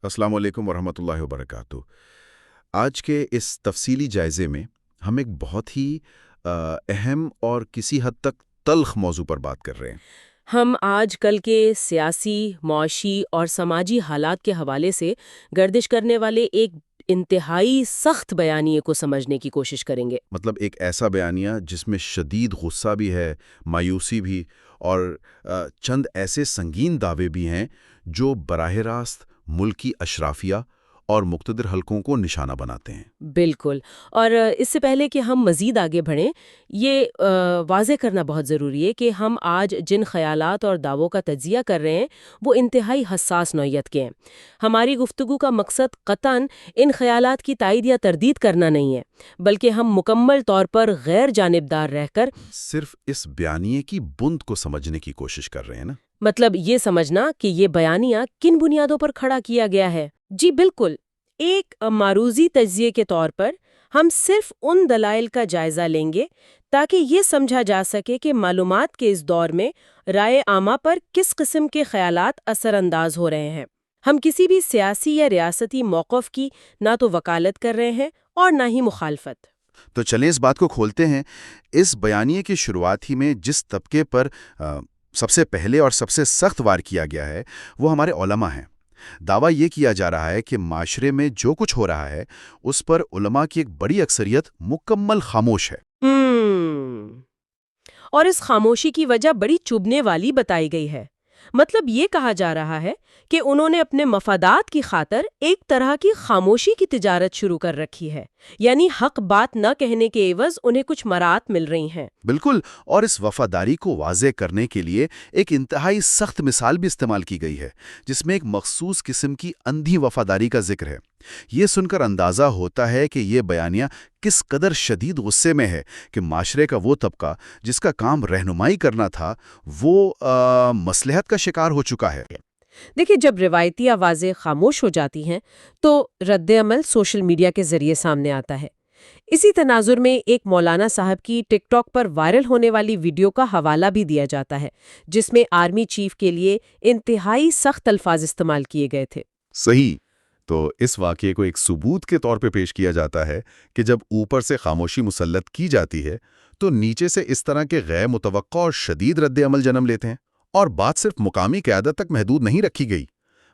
السلام علیکم ورحمۃ اللہ وبرکاتہ۔ آج کے اس تفصیلی جائزے میں ہم ایک بہت ہی اہم اور کسی حد تک تلخ موضوع پر بات کر رہے ہیں۔ ہم آج کل کے سیاسی، معاشی اور سماجی حالات کے حوالے سے گردش کرنے والے ایک انتہائی سخت بیانیے کو سمجھنے کی کوشش کریں گے۔ مطلب ایک ایسا بیانیہ جس میں شدید غصہ بھی ہے، مایوسی بھی، اور چند ایسے سنگین دعوے بھی ہیں جو براہ راست ملکی اشرافیہ اور مقتدر حلقوں کو نشانہ بناتے ہیں۔ بالکل، اور اس سے پہلے کہ ہم مزید آگے بڑھیں، یہ واضح کرنا بہت ضروری ہے کہ ہم آج جن خیالات اور دعووں کا تجزیہ کر رہے ہیں وہ انتہائی حساس نوعیت کے ہیں۔ ہماری گفتگو کا مقصد قطعاً ان خیالات کی تائید یا تردید کرنا نہیں ہے، بلکہ ہم مکمل طور پر غیر جانبدار رہ کر صرف اس بیانیے کی بند کو سمجھنے کی کوشش کر رہے ہیں نا۔ مطلب یہ سمجھنا کہ یہ بیانیہ کن بنیادوں پر کھڑا کیا گیا ہے۔ جی بالکل، ایک معروضی تجزیے کے طور پر ہم صرف ان دلائل کا جائزہ لیں گے تاکہ یہ سمجھا جا سکے کہ معلومات کے اس دور میں رائے عامہ پر کس قسم کے خیالات اثر انداز ہو رہے ہیں۔ ہم کسی بھی سیاسی یا ریاستی موقف کی نہ تو وکالت کر رہے ہیں اور نہ ہی مخالفت۔ تو چلیں اس بات کو کھولتے ہیں۔ اس بیانیے کی شروعات ہی میں جس طبقے پر سب سے پہلے اور سب سے سخت وار کیا گیا ہے وہ ہمارے علماء ہیں۔ دعویٰ یہ کیا جا رہا ہے کہ معاشرے میں جو کچھ ہو رہا ہے اس پر علماء کی ایک بڑی اکثریت مکمل خاموش ہے۔ اور اس خاموشی کی وجہ بڑی چبھنے والی بتائی گئی ہے۔ مطلب یہ کہا جا رہا ہے کہ انہوں نے اپنے مفادات کی خاطر ایک طرح کی خاموشی کی تجارت شروع کر رکھی ہے، یعنی حق بات نہ کہنے کے عوض انہیں کچھ مراعات مل رہی ہیں۔ بالکل، اور اس وفاداری کو واضح کرنے کے لیے ایک انتہائی سخت مثال بھی استعمال کی گئی ہے جس میں ایک مخصوص قسم کی اندھی وفاداری کا ذکر ہے۔ یہ سن کر اندازہ ہوتا ہے کہ یہ بیانیہ کس قدر شدید غصے میں ہے کہ معاشرے کا وہ طبقہ جس کا کام رہنمائی کرنا تھا وہ مصلحت کا شکار ہو چکا ہے۔ دیکھیں، جب روایتی آوازیں خاموش ہو جاتی ہیں تو رد عمل سوشل میڈیا کے ذریعے سامنے آتا ہے۔ اسی تناظر میں ایک مولانا صاحب کی ٹک ٹاک پر وائرل ہونے والی ویڈیو کا حوالہ بھی دیا جاتا ہے جس میں آرمی چیف کے لیے انتہائی سخت الفاظ استعمال کیے گئے تھے۔ صحیح، تو اس واقعے کو ایک ثبوت کے طور پہ پیش کیا جاتا ہے کہ جب اوپر سے خاموشی مسلط کی جاتی ہے تو نیچے سے اس طرح کے غیر متوقع اور شدید رد عمل جنم لیتے ہیں۔ اور بات صرف مقامی قیادت تک محدود نہیں رکھی گئی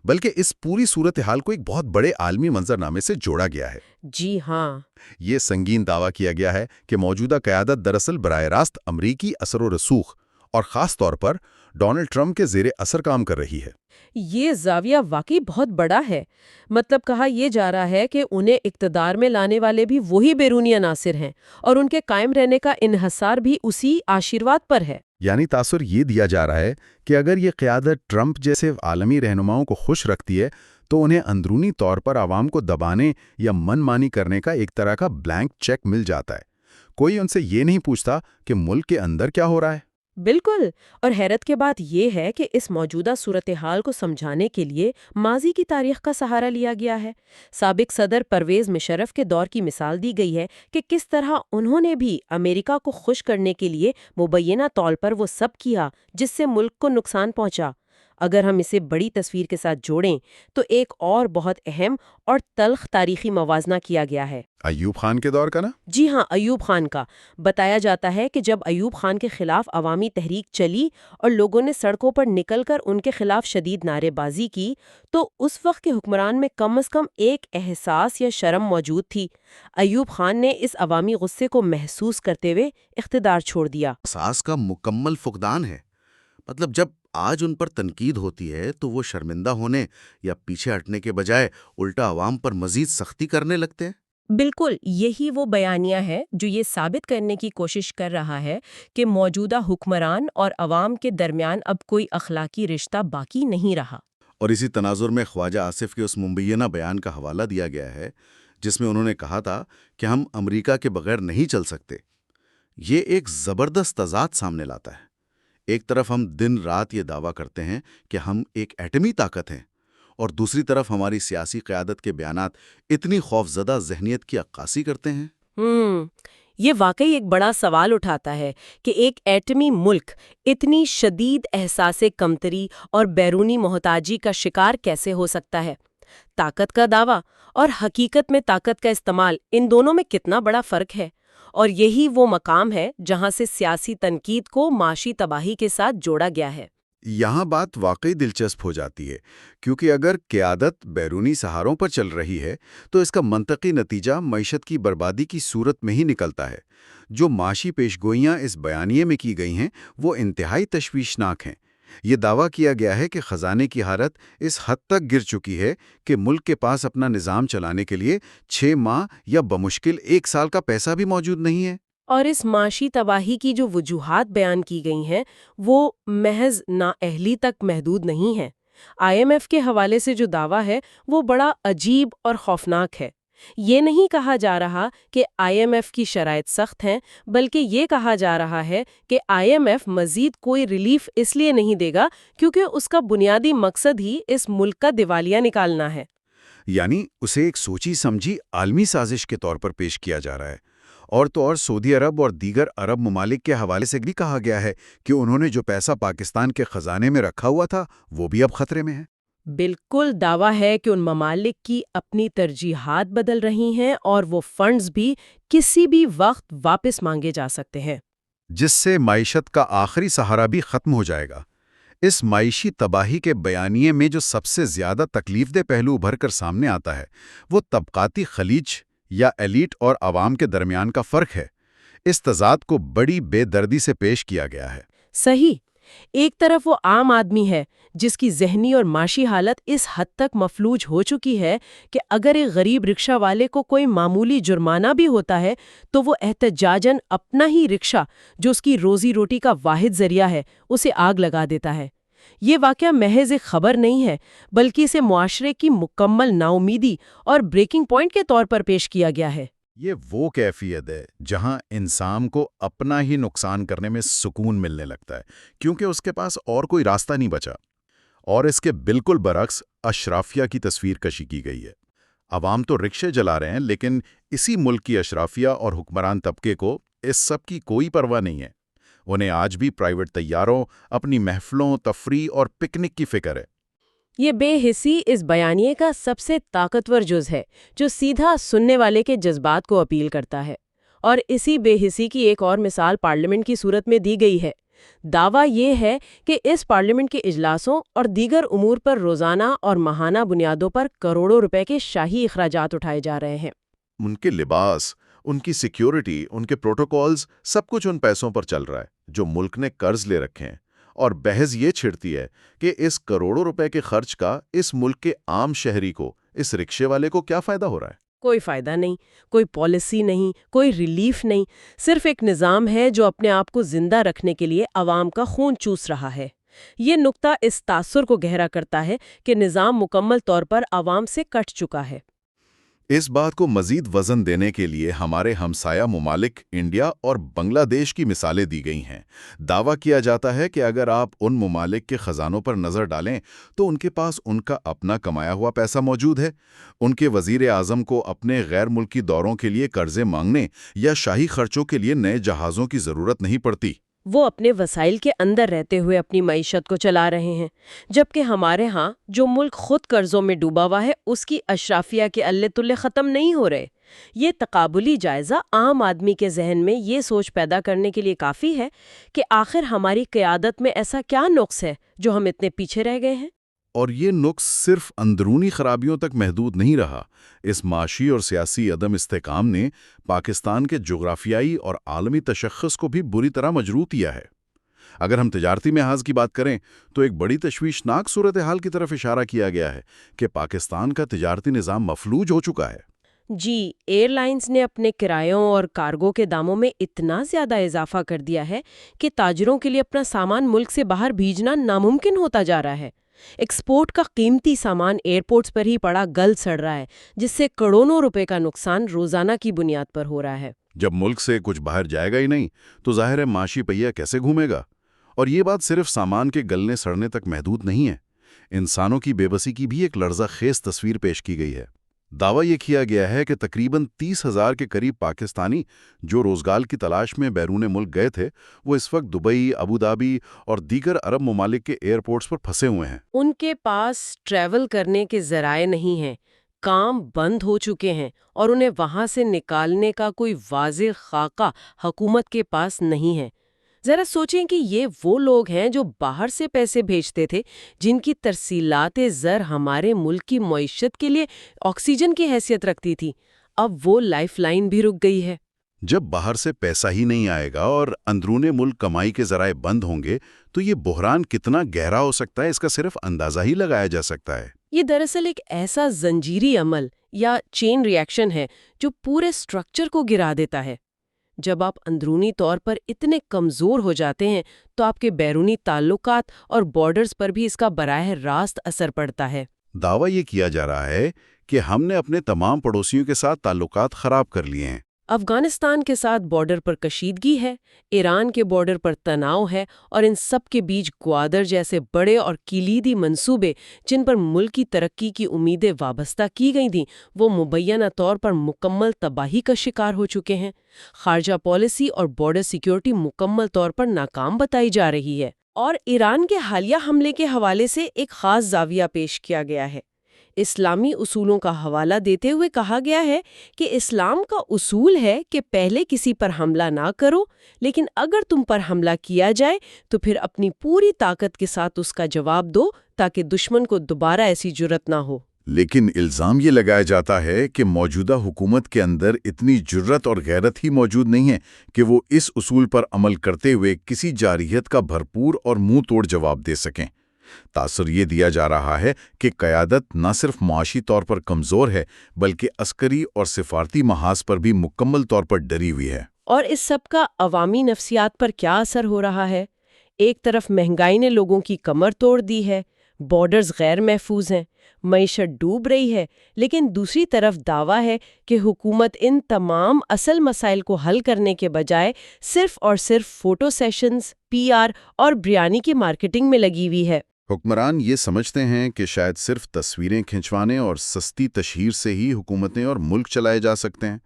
بلکہ اس پوری صورتحال کو ایک بہت بڑے عالمی منظرنامے سے جوڑا گیا ہے۔ جی ہاں، یہ سنگین دعویٰ کیا گیا ہے کہ موجودہ قیادت دراصل براہ راست امریکی اثر و رسوخ اور خاص طور پر ڈونلڈ ٹرمپ کے زیر اثر کام کر رہی ہے۔ یہ زاویہ واقعی بہت بڑا ہے۔ مطلب کہا یہ جا رہا ہے کہ انہیں اقتدار میں لانے والے بھی وہی بیرونی عناصر ہیں اور ان کے قائم رہنے کا انحصار بھی اسی آشیرواد پر ہے۔ یعنی تاثر یہ دیا جا رہا ہے کہ اگر یہ قیادت ٹرمپ جیسے عالمی رہنماؤں کو خوش رکھتی ہے تو انہیں اندرونی طور پر عوام کو دبانے یا من مانی کرنے کا ایک طرح کا بلینک چیک مل جاتا ہے۔ کوئی ان سے یہ نہیں پوچھتا کہ ملک کے اندر کیا ہو رہا ہے۔ بالکل، اور حیرت کے بات یہ ہے کہ اس موجودہ صورتحال کو سمجھانے کے لیے ماضی کی تاریخ کا سہارا لیا گیا ہے۔ سابق صدر پرویز مشرف کے دور کی مثال دی گئی ہے کہ کس طرح انہوں نے بھی امریکہ کو خوش کرنے کے لیے مبینہ طور پر وہ سب کیا جس سے ملک کو نقصان پہنچا۔ اگر ہم اسے بڑی تصویر کے ساتھ جوڑیں تو ایک اور بہت اہم اور تلخ تاریخی موازنہ کیا گیا ہے۔ ایوب خان کے دور کا نا؟ جی ہاں، ایوب خان کا۔ بتایا جاتا ہے کہ جب ایوب خان کے خلاف عوامی تحریک چلی اور لوگوں نے سڑکوں پر نکل کر ان کے خلاف شدید نعرے بازی کی تو اس وقت کے حکمران میں کم از کم ایک احساس یا شرم موجود تھی۔ ایوب خان نے اس عوامی غصے کو محسوس کرتے ہوئے اقتدار چھوڑ دیا۔ احساس کا مکمل فقدان ہے۔ مطلب جب آج ان پر تنقید ہوتی ہے تو وہ شرمندہ ہونے یا پیچھے ہٹنے کے بجائے الٹا عوام پر مزید سختی کرنے لگتے ہیں۔ بالکل، یہی وہ بیانیہ ہے جو یہ ثابت کرنے کی کوشش کر رہا ہے کہ موجودہ حکمران اور عوام کے درمیان اب کوئی اخلاقی رشتہ باقی نہیں رہا۔ اور اسی تناظر میں خواجہ آصف کے اس مبینہ بیان کا حوالہ دیا گیا ہے جس میں انہوں نے کہا تھا کہ ہم امریکہ کے بغیر نہیں چل سکتے۔ یہ ایک زبردست تضاد سامنے لاتا ہے۔ ایک طرف ہم دن رات یہ دعویٰ کرتے ہیں کہ ہم ایک ایٹمی طاقت ہیں اور دوسری طرف ہماری سیاسی قیادت کے بیانات اتنی خوفزدہ ذہنیت کی عکاسی کرتے ہیں۔ یہ واقعی ایک بڑا سوال اٹھاتا ہے کہ ایک ایٹمی ملک اتنی شدید احساس کمتری اور بیرونی محتاجی کا شکار کیسے ہو سکتا ہے۔ طاقت کا دعویٰ اور حقیقت میں طاقت کا استعمال، ان دونوں میں کتنا بڑا فرق ہے، اور یہی وہ مقام ہے جہاں سے سیاسی تنقید کو معاشی تباہی کے ساتھ جوڑا گیا ہے۔ یہاں بات واقعی دلچسپ ہو جاتی ہے، کیونکہ اگر قیادت بیرونی سہاروں پر چل رہی ہے تو اس کا منطقی نتیجہ معیشت کی بربادی کی صورت میں ہی نکلتا ہے۔ جو معاشی پیشگوئیاں اس بیانیے میں کی گئی ہیں وہ انتہائی تشویشناک ہیں۔ یہ دعویٰ کیا گیا ہے کہ خزانے کی حالت اس حد تک گر چکی ہے کہ ملک کے پاس اپنا نظام چلانے کے لیے 6 ماہ یا بمشکل 1 سال کا پیسہ بھی موجود نہیں ہے۔ اور اس معاشی تباہی کی جو وجوہات بیان کی گئی ہیں وہ محض نااہلی تک محدود نہیں ہیں۔ IMF کے حوالے سے جو دعویٰ ہے وہ بڑا عجیب اور خوفناک ہے۔ یہ نہیں کہا جا رہا کہ IMF کی شرائط سخت ہیں، بلکہ یہ کہا جا رہا ہے کہ IMF مزید کوئی ریلیف اس لیے نہیں دے گا کیونکہ اس کا بنیادی مقصد ہی اس ملک کا دیوالیہ نکالنا ہے۔ یعنی اسے ایک سوچی سمجھی عالمی سازش کے طور پر پیش کیا جا رہا ہے۔ اور تو اور سعودی عرب اور دیگر عرب ممالک کے حوالے سے بھی کہا گیا ہے کہ انہوں نے جو پیسہ پاکستان کے خزانے میں رکھا ہوا تھا وہ بھی اب خطرے میں ہے۔ بالکل دعویٰ ہے کہ ان ممالک کی اپنی ترجیحات بدل رہی ہیں اور وہ فنڈز بھی کسی بھی وقت واپس مانگے جا سکتے ہیں، جس سے معیشت کا آخری سہارا بھی ختم ہو جائے گا۔ اس معاشی تباہی کے بیانیے میں جو سب سے زیادہ تکلیف دہ پہلو ابھر کر سامنے آتا ہے وہ طبقاتی خلیج یا ایلیٹ اور عوام کے درمیان کا فرق ہے۔ اس تضاد کو بڑی بے دردی سے پیش کیا گیا ہے۔ صحیح۔ ایک طرف وہ عام آدمی ہے جس کی ذہنی اور معاشی حالت اس حد تک مفلوج ہو چکی ہے کہ اگر ایک غریب رکشہ والے کو کوئی معمولی جرمانہ بھی ہوتا ہے تو وہ احتجاجاً اپنا ہی رکشہ جو اس کی روزی روٹی کا واحد ذریعہ ہے اسے آگ لگا دیتا ہے۔ یہ واقعہ محض ایک خبر نہیں ہے بلکہ اسے معاشرے کی مکمل ناامیدی اور بریکنگ پوائنٹ کے طور پر پیش کیا گیا ہے۔ یہ وہ کیفیت ہے جہاں انسان کو اپنا ہی نقصان کرنے میں سکون ملنے لگتا ہے کیونکہ اس کے پاس اور کوئی راستہ نہیں بچا۔ اور اس کے بالکل برعکس اشرافیہ کی تصویر کشی کی گئی ہے۔ عوام تو رکشے جلا رہے ہیں لیکن اسی ملک کی اشرافیہ اور حکمران طبقے کو اس سب کی کوئی پرواہ نہیں ہے۔ انہیں آج بھی پرائیویٹ طیاروں، اپنی محفلوں، تفریح اور پکنک کی فکر ہے۔ یہ بے حسی اس بیانیے کا سب سے طاقتور جز ہے جو سیدھا سننے والے کے جذبات کو اپیل کرتا ہے، اور اسی بے حسی کی ایک اور مثال پارلیمنٹ کی صورت میں دی گئی ہے۔ دعویٰ یہ ہے کہ اس پارلیمنٹ کے اجلاسوں اور دیگر امور پر روزانہ اور ماہانہ بنیادوں پر کروڑوں روپے کے شاہی اخراجات اٹھائے جا رہے ہیں۔ ان کے لباس، ان کی سیکیورٹی، ان کے پروٹوکولز، سب کچھ ان پیسوں پر چل رہا ہے جو ملک نے قرض لے رکھے ہیں۔ اور بحث یہ چھڑتی ہے کہ اس کروڑوں روپے کے خرچ کا اس ملک کے عام شہری کو، اس رکشے والے کو کیا فائدہ ہو رہا ہے؟ کوئی فائدہ نہیں، کوئی پالیسی نہیں، کوئی ریلیف نہیں، صرف ایک نظام ہے جو اپنے آپ کو زندہ رکھنے کے لیے عوام کا خون چوس رہا ہے۔ یہ نقطہ اس تاثر کو گہرا کرتا ہے کہ نظام مکمل طور پر عوام سے کٹ چکا ہے۔ اس بات کو مزید وزن دینے کے لیے ہمارے ہمسایہ ممالک انڈیا اور بنگلہ دیش کی مثالیں دی گئی ہیں۔ دعویٰ کیا جاتا ہے کہ اگر آپ ان ممالک کے خزانوں پر نظر ڈالیں تو ان کے پاس ان کا اپنا کمایا ہوا پیسہ موجود ہے۔ ان کے وزیر اعظم کو اپنے غیر ملکی دوروں کے لیے قرضے مانگنے یا شاہی خرچوں کے لیے نئے جہازوں کی ضرورت نہیں پڑتی۔ وہ اپنے وسائل کے اندر رہتے ہوئے اپنی معیشت کو چلا رہے ہیں، جبکہ ہمارے ہاں جو ملک خود قرضوں میں ڈوبا ہوا ہے اس کی اشرافیہ کے الے تلے ختم نہیں ہو رہے۔ یہ تقابلی جائزہ عام آدمی کے ذہن میں یہ سوچ پیدا کرنے کے لیے کافی ہے کہ آخر ہماری قیادت میں ایسا کیا نقص ہے جو ہم اتنے پیچھے رہ گئے ہیں۔ اور یہ نقص صرف اندرونی خرابیوں تک محدود نہیں رہا۔ اس معاشی اور سیاسی عدم استحکام نے پاکستان کے جغرافیائی اور عالمی تشخص کو بھی بری طرح مجروح کیا ہے۔ اگر ہم تجارتی محاذ کی بات کریں تو ایک بڑی تشویشناک صورتحال کی طرف اشارہ کیا گیا ہے کہ پاکستان کا تجارتی نظام مفلوج ہو چکا ہے۔ جی، ایئر لائنز نے اپنے کرایوں اور کارگو کے داموں میں اتنا زیادہ اضافہ کر دیا ہے کہ تاجروں کے لیے اپنا سامان ملک سے باہر بھیجنا ناممکن ہوتا جا رہا ہے۔ ایکسپورٹ کا قیمتی سامان ایئرپورٹس پر ہی پڑا گل سڑ رہا ہے، جس سے کروڑوں روپے کا نقصان روزانہ کی بنیاد پر ہو رہا ہے۔ جب ملک سے کچھ باہر جائے گا ہی نہیں تو ظاہر ہے معاشی پہیہ کیسے گھومے گا؟ اور یہ بات صرف سامان کے گلنے سڑنے تک محدود نہیں ہے۔ انسانوں کی بے بسی کی بھی ایک لرزہ خیز تصویر پیش کی گئی ہے۔ دعویٰ یہ کیا گیا ہے کہ تقریباً 30,000 کے قریب پاکستانی جو روزگار کی تلاش میں بیرون ملک گئے تھے وہ اس وقت دبئی، ابوظہبی اور دیگر عرب ممالک کے ایئرپورٹس پر پھنسے ہوئے ہیں۔ ان کے پاس ٹریول کرنے کے ذرائع نہیں ہیں، کام بند ہو چکے ہیں اور انہیں وہاں سے نکالنے کا کوئی واضح خاکہ حکومت کے پاس نہیں ہے۔ ذرا سوچیں کہ یہ وہ لوگ ہیں جو باہر سے پیسے بھیجتے تھے، جن کی ترسیلات زر ہمارے ملک کی معیشت کے لیے آکسیجن کی حیثیت رکھتی تھی۔ اب وہ لائف لائن بھی رک گئی ہے۔ جب باہر سے پیسہ ہی نہیں آئے گا اور اندرون ملک کمائی کے ذرائع بند ہوں گے تو یہ بحران کتنا گہرا ہو سکتا ہے، اس کا صرف اندازہ ہی لگایا جا سکتا ہے۔ یہ دراصل ایک ایسا زنجیری عمل یا چین ری ایکشن ہے جو پورے سٹرکچر کو گرا دیتا ہے۔ جب آپ اندرونی طور پر اتنے کمزور ہو جاتے ہیں تو آپ کے بیرونی تعلقات اور بارڈرز پر بھی اس کا براہ راست اثر پڑتا ہے۔ دعویٰ یہ کیا جا رہا ہے کہ ہم نے اپنے تمام پڑوسیوں کے ساتھ تعلقات خراب کر لیے ہیں۔ افغانستان کے ساتھ بارڈر پر کشیدگی ہے، ایران کے بارڈر پر تناؤ ہے، اور ان سب کے بیچ گوادر جیسے بڑے اور کلیدی منصوبے جن پر ملک کی ترقی کی امیدیں وابستہ کی گئی تھیں وہ مبینہ طور پر مکمل تباہی کا شکار ہو چکے ہیں۔ خارجہ پالیسی اور بارڈر سیکیورٹی مکمل طور پر ناکام بتائی جا رہی ہے۔ اور ایران کے حالیہ حملے کے حوالے سے ایک خاص زاویہ پیش کیا گیا ہے۔ اسلامی اصولوں کا حوالہ دیتے ہوئے کہا گیا ہے کہ اسلام کا اصول ہے کہ پہلے کسی پر حملہ نہ کرو، لیکن اگر تم پر حملہ کیا جائے تو پھر اپنی پوری طاقت کے ساتھ اس کا جواب دو تاکہ دشمن کو دوبارہ ایسی جرأت نہ ہو۔ لیکن الزام یہ لگایا جاتا ہے کہ موجودہ حکومت کے اندر اتنی جرأت اور غیرت ہی موجود نہیں ہے کہ وہ اس اصول پر عمل کرتے ہوئے کسی جارحیت کا بھرپور اور منہ توڑ جواب دے سکیں۔ تاثر یہ دیا جا رہا ہے کہ قیادت نہ صرف معاشی طور پر کمزور ہے بلکہ عسکری اور سفارتی محاذ پر بھی مکمل طور پر ڈری ہوئی ہے۔ اور اس سب کا عوامی نفسیات پر کیا اثر ہو رہا ہے؟ ایک طرف مہنگائی نے لوگوں کی کمر توڑ دی ہے، بارڈرز غیر محفوظ ہیں، معیشت ڈوب رہی ہے، لیکن دوسری طرف دعویٰ ہے کہ حکومت ان تمام اصل مسائل کو حل کرنے کے بجائے صرف اور صرف فوٹو سیشنز، PR اور بریانی کی مارکیٹنگ میں لگی ہوئی ہے۔ حکمران یہ سمجھتے ہیں کہ شاید صرف تصویریں کھنچوانے اور سستی تشہیر سے ہی حکومتیں اور ملک چلائے جا سکتے ہیں،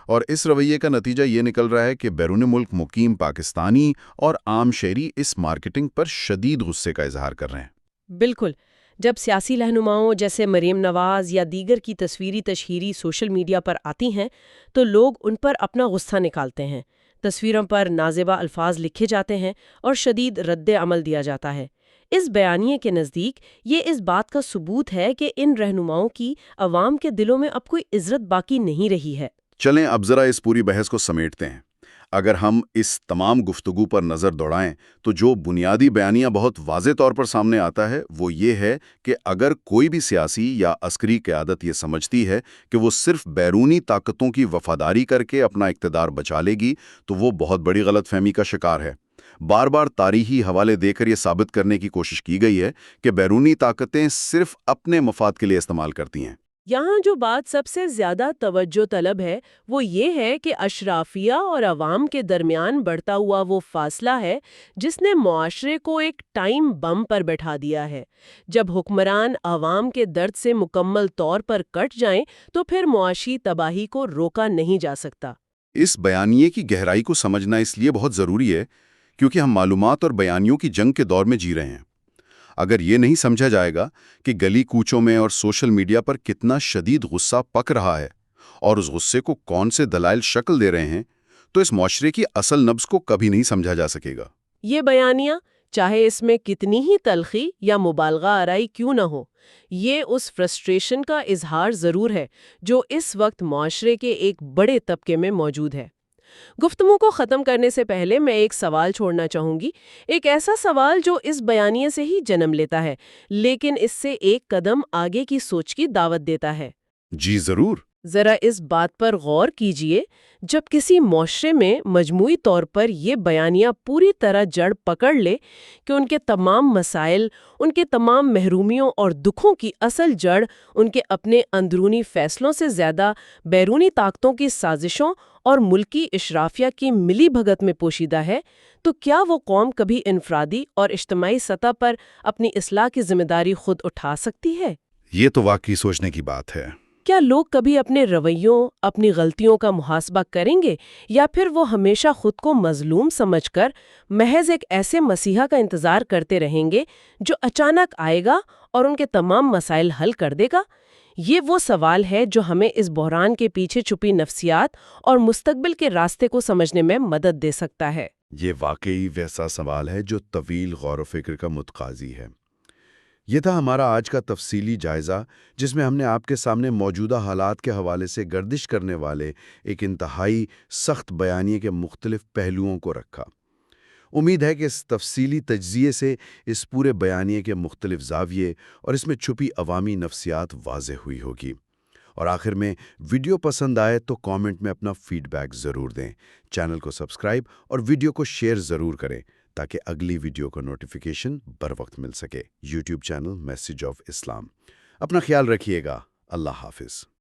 اور اس رویے کا نتیجہ یہ نکل رہا ہے کہ بیرون ملک مقیم پاکستانی اور عام شہری اس مارکیٹنگ پر شدید غصے کا اظہار کر رہے ہیں۔ بالکل، جب سیاسی رہنماؤں جیسے مریم نواز یا دیگر کی تصویری تشہیری سوشل میڈیا پر آتی ہیں تو لوگ ان پر اپنا غصہ نکالتے ہیں، تصویروں پر نازیبا الفاظ لکھے جاتے ہیں اور شدید رد عمل دیا جاتا ہے۔ اس بیانیے کے نزدیک یہ اس بات کا ثبوت ہے کہ ان رہنماؤں کی عوام کے دلوں میں اب کوئی عزت باقی نہیں رہی ہے۔ چلیں اب ذرا اس پوری بحث کو سمیٹتے ہیں۔ اگر ہم اس تمام گفتگو پر نظر دوڑائیں تو جو بنیادی بیانیہ بہت واضح طور پر سامنے آتا ہے وہ یہ ہے کہ اگر کوئی بھی سیاسی یا عسکری قیادت یہ سمجھتی ہے کہ وہ صرف بیرونی طاقتوں کی وفاداری کر کے اپنا اقتدار بچا لے گی تو وہ بہت بڑی غلط فہمی کا شکار ہے۔ بار بار تاریخی حوالے دے کر یہ ثابت کرنے کی کوشش کی گئی ہے کہ بیرونی طاقتیں صرف اپنے مفاد کے لیے استعمال کرتی ہیں۔ یہاں جو بات سب سے زیادہ توجہ طلب ہے وہ یہ ہے کہ اشرافیہ اور عوام کے درمیان بڑھتا ہوا وہ فاصلہ ہے جس نے معاشرے کو ایک ٹائم بم پر بٹھا دیا ہے۔ جب حکمران عوام کے درد سے مکمل طور پر کٹ جائیں تو پھر معاشی تباہی کو روکا نہیں جا سکتا۔ اس بیانیے کی گہرائی کو سمجھنا اس لیے بہت ضروری ہے کیونکہ ہم معلومات اور بیانیوں کی جنگ کے دور میں جی رہے ہیں۔ اگر یہ نہیں سمجھا جائے گا کہ گلی کوچوں میں اور سوشل میڈیا پر کتنا شدید غصہ پک رہا ہے اور اس غصے کو کون سے دلائل شکل دے رہے ہیں تو اس معاشرے کی اصل نبض کو کبھی نہیں سمجھا جا سکے گا۔ یہ بیانیہ چاہے اس میں کتنی ہی تلخی یا مبالغہ آرائی کیوں نہ ہو، یہ اس فرسٹریشن کا اظہار ضرور ہے جو اس وقت معاشرے کے ایک بڑے طبقے میں موجود ہے۔ گفتگو کو ختم کرنے سے پہلے میں ایک سوال چھوڑنا چاہوں گی، ایک ایسا سوال جو اس بیانیے سے ہی جنم لیتا ہے لیکن اس سے ایک قدم آگے کی سوچ کی دعوت دیتا ہے۔ جی ضرور۔ ذرا اس بات پر غور کیجئے، جب کسی معاشرے میں مجموعی طور پر یہ بیانیہ پوری طرح جڑ پکڑ لے کہ ان کے تمام مسائل، ان کے تمام محرومیوں اور دکھوں کی اصل جڑ ان کے اپنے اندرونی فیصلوں سے زیادہ بیرونی طاقتوں کی سازشوں اور ملکی اشرافیہ کی ملی بھگت میں پوشیدہ ہے، تو کیا وہ قوم کبھی انفرادی اور اجتماعی سطح پر اپنی اصلاح کی ذمہ داری خود اٹھا سکتی ہے؟ یہ تو واقعی سوچنے کی بات ہے۔ کیا لوگ کبھی اپنے رویوں، اپنی غلطیوں کا محاسبہ کریں گے، یا پھر وہ ہمیشہ خود کو مظلوم سمجھ کر محض ایک ایسے مسیحا کا انتظار کرتے رہیں گے جو اچانک آئے گا اور ان کے تمام مسائل حل کر دے گا؟ یہ وہ سوال ہے جو ہمیں اس بحران کے پیچھے چھپی نفسیات اور مستقبل کے راستے کو سمجھنے میں مدد دے سکتا ہے۔ یہ واقعی ویسا سوال ہے جو طویل غور و فکر کا متقاضی ہے۔ یہ تھا ہمارا آج کا تفصیلی جائزہ، جس میں ہم نے آپ کے سامنے موجودہ حالات کے حوالے سے گردش کرنے والے ایک انتہائی سخت بیانیے کے مختلف پہلوؤں کو رکھا۔ امید ہے کہ اس تفصیلی تجزیے سے اس پورے بیانیے کے مختلف زاویے اور اس میں چھپی عوامی نفسیات واضح ہوئی ہوگی۔ اور آخر میں، ویڈیو پسند آئے تو کامنٹ میں اپنا فیڈ بیک ضرور دیں، چینل کو سبسکرائب اور ویڈیو کو شیئر ضرور کریں تاکہ اگلی ویڈیو کا نوٹیفیکیشن بر وقت مل سکے۔ یوٹیوب چینل میسج آف اسلام۔ اپنا خیال رکھیے گا۔ اللہ حافظ۔